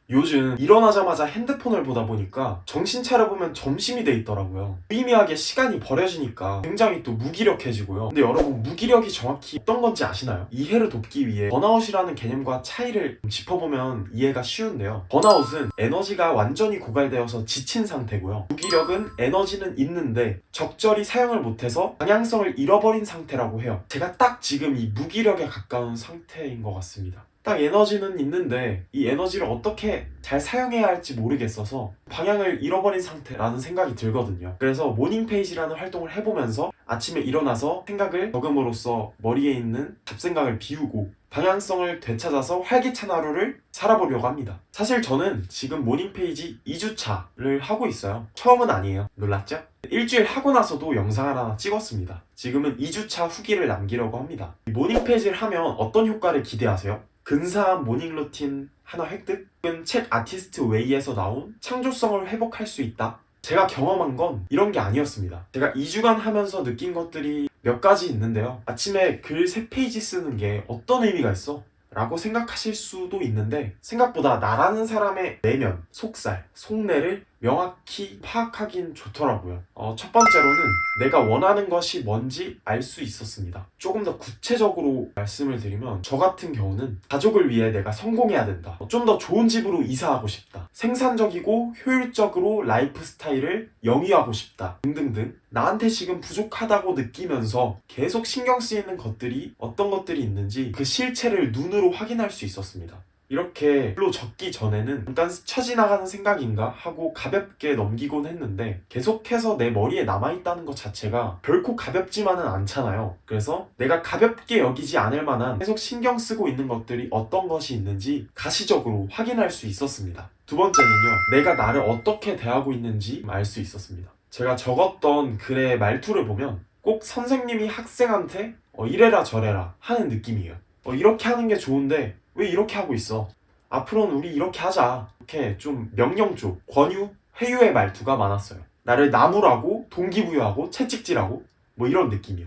요즘 일어나자마자 핸드폰을 보다 보니까 정신 차려보면 점심이 돼 있더라고요. 무의미하게 시간이 버려지니까 굉장히 또 무기력해지고요. 근데 여러분, 무기력이 정확히 어떤 건지 아시나요? 이해를 돕기 위해 번아웃이라는 개념과 차이를 짚어보면 이해가 쉬운데요. 번아웃은 에너지가 완전히 고갈되어서 지친 상태고요. 무기력은 에너지는 있는데 적절히 사용을 못해서 방향성을 잃어버린 상태라고 해요. 제가 딱 지금 이 무기력에 가까운 상태인 것 같습니다. 딱 에너지는 있는데 이 에너지를 어떻게 잘 사용해야 할지 모르겠어서 방향을 잃어버린 상태라는 생각이 들거든요. 그래서 모닝페이지라는 활동을 해보면서 아침에 일어나서 생각을 적음으로써 머리에 있는 잡생각을 비우고 방향성을 되찾아서 활기찬 하루를 살아보려고 합니다. 사실 저는 지금 모닝페이지 2주차를 하고 있어요. 처음은 아니에요. 놀랐죠? 일주일 하고 나서도 영상을 하나 찍었습니다. 지금은 2주차 후기를 남기려고 합니다. 이 모닝페이지를 하면 어떤 효과를 기대하세요? 근사한 모닝 루틴 하나 획득? 혹은 책 아티스트 웨이에서 나온 창조성을 회복할 수 있다? 제가 경험한 건 이런 게 아니었습니다. 제가 2주간 하면서 느낀 것들이 몇 가지 있는데요. 아침에 글 3페이지 쓰는 게 어떤 의미가 있어? 라고 생각하실 수도 있는데 생각보다 나라는 사람의 내면, 속살, 속내를 명확히 파악하긴 좋더라고요. 첫 번째로는 내가 원하는 것이 뭔지 알 수 있었습니다. 조금 더 구체적으로 말씀을 드리면 저 같은 경우는 가족을 위해 내가 성공해야 된다. 좀 더 좋은 집으로 이사하고 싶다. 생산적이고 효율적으로 라이프 스타일을 영위하고 싶다. 등등등. 나한테 지금 부족하다고 느끼면서 계속 신경 쓰이는 것들이 어떤 것들이 있는지 그 실체를 눈으로 확인할 수 있었습니다. 이렇게 글로 적기 전에는 잠깐 스쳐 지나가는 생각인가 하고 가볍게 넘기곤 했는데 계속해서 내 머리에 남아있다는 것 자체가 결코 가볍지만은 않잖아요. 그래서 내가 가볍게 여기지 않을 만한 계속 신경 쓰고 있는 것들이 어떤 것이 있는지 가시적으로 확인할 수 있었습니다. 두 번째는요, 내가 나를 어떻게 대하고 있는지 알 수 있었습니다. 제가 적었던 글의 말투를 보면 꼭 선생님이 학생한테 이래라 저래라 하는 느낌이에요. 이렇게 하는 게 좋은데 왜 이렇게 하고 있어? 앞으로는 우리 이렇게 하자. 이렇게 좀 명령조, 권유, 회유의 말투가 많았어요. 나를 나무라고, 동기부여하고, 채찍질하고 뭐 이런 느낌이요.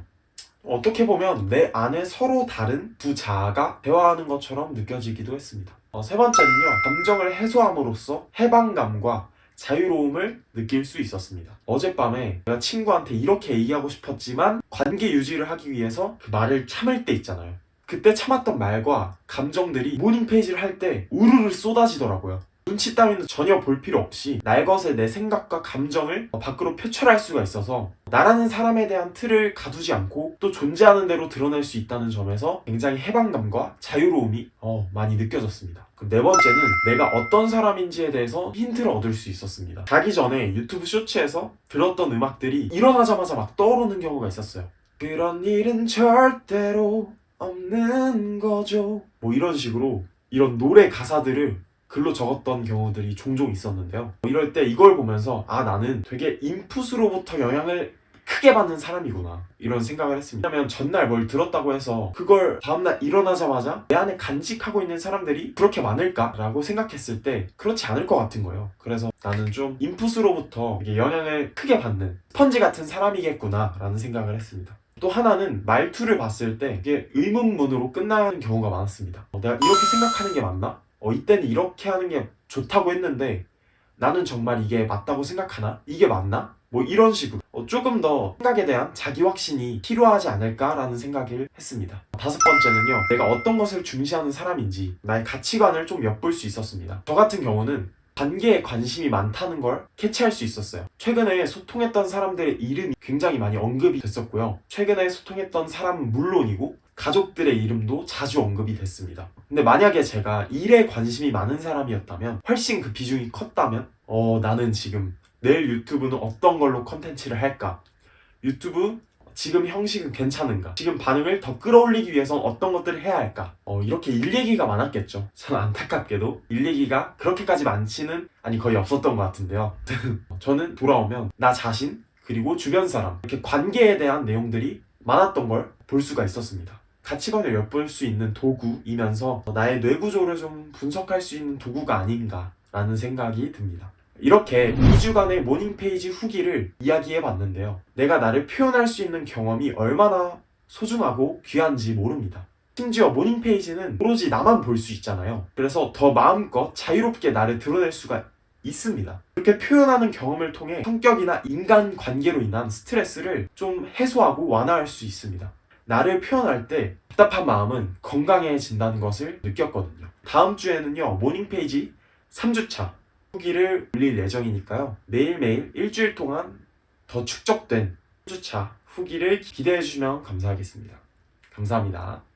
어떻게 보면 내 안에 서로 다른 두 자아가 대화하는 것처럼 느껴지기도 했습니다. 세 번째는요, 감정을 해소함으로써 해방감과 자유로움을 느낄 수 있었습니다. 어젯밤에 내가 친구한테 이렇게 얘기하고 싶었지만 관계 유지를 하기 위해서 그 말을 참을 때 있잖아요. 그때 참았던 말과 감정들이 모닝페이지를 할 때 우르르 쏟아지더라고요. 눈치 따위는 전혀 볼 필요 없이 날것의 내 생각과 감정을 밖으로 표출할 수가 있어서 나라는 사람에 대한 틀을 가두지 않고 또 존재하는 대로 드러낼 수 있다는 점에서 굉장히 해방감과 자유로움이 많이 느껴졌습니다. 네 번째는 내가 어떤 사람인지에 대해서 힌트를 얻을 수 있었습니다. 자기 전에 유튜브 쇼츠에서 들었던 음악들이 일어나자마자 막 떠오르는 경우가 있었어요. 그런 일은 절대로 없는 거죠. 뭐 이런 식으로 이런 노래 가사들을 글로 적었던 경우들이 종종 있었는데요. 이럴 때 이걸 보면서 나는 되게 인풋으로부터 영향을 크게 받는 사람이구나 이런 생각을 했습니다. 왜냐면 전날 뭘 들었다고 해서 그걸 다음날 일어나자마자 내 안에 간직하고 있는 사람들이 그렇게 많을까라고 생각했을 때 그렇지 않을 것 같은 거예요. 그래서 나는 좀 인풋으로부터 영향을 크게 받는 스펀지 같은 사람이겠구나 라는 생각을 했습니다. 또 하나는 말투를 봤을 때 이게 의문문으로 끝나는 경우가 많았습니다. 내가 이렇게 생각하는 게 맞나? 이때는 이렇게 하는 게 좋다고 했는데 나는 정말 이게 맞다고 생각하나? 이게 맞나? 뭐 이런 식으로 조금 더 생각에 대한 자기 확신이 필요하지 않을까라는 생각을 했습니다. 다섯 번째는요, 내가 어떤 것을 중시하는 사람인지 나의 가치관을 좀 엿볼 수 있었습니다. 저 같은 경우는 관계에 관심이 많다는 걸 캐치할 수 있었어요. 최근에 소통했던 사람들의 이름이 굉장히 많이 언급이 됐었고요. 최근에 소통했던 사람은 물론이고 가족들의 이름도 자주 언급이 됐습니다. 근데 만약에 제가 일에 관심이 많은 사람이었다면, 훨씬 그 비중이 컸다면 나는 지금 내일 유튜브는 어떤 걸로 컨텐츠를 할까? 유튜브 지금 형식은 괜찮은가? 지금 반응을 더 끌어올리기 위해선 어떤 것들을 해야 할까? 이렇게 일 얘기가 많았겠죠. 저는 안타깝게도 일 얘기가 그렇게까지 많지는 거의 없었던 것 같은데요. 저는 돌아오면 나 자신 그리고 주변 사람 이렇게 관계에 대한 내용들이 많았던 걸 볼 수가 있었습니다. 가치관을 엿볼 수 있는 도구이면서 나의 뇌구조를 좀 분석할 수 있는 도구가 아닌가라는 생각이 듭니다. 이렇게 2주간의 모닝페이지 후기를 이야기해봤는데요. 내가 나를 표현할 수 있는 경험이 얼마나 소중하고 귀한지 모릅니다. 심지어 모닝 페이지는 오로지 나만 볼 수 있잖아요. 그래서 더 마음껏 자유롭게 나를 드러낼 수가 있습니다. 그렇게 표현하는 경험을 통해 성격이나 인간관계로 인한 스트레스를 좀 해소하고 완화할 수 있습니다. 나를 표현할 때 답답한 마음은 건강해진다는 것을 느꼈거든요. 다음 주에는요, 모닝페이지 3주차 후기를 올릴 예정이니까요. 매일매일 일주일 동안 더 축적된 3주차 후기를 기대해 주시면 감사하겠습니다. 감사합니다.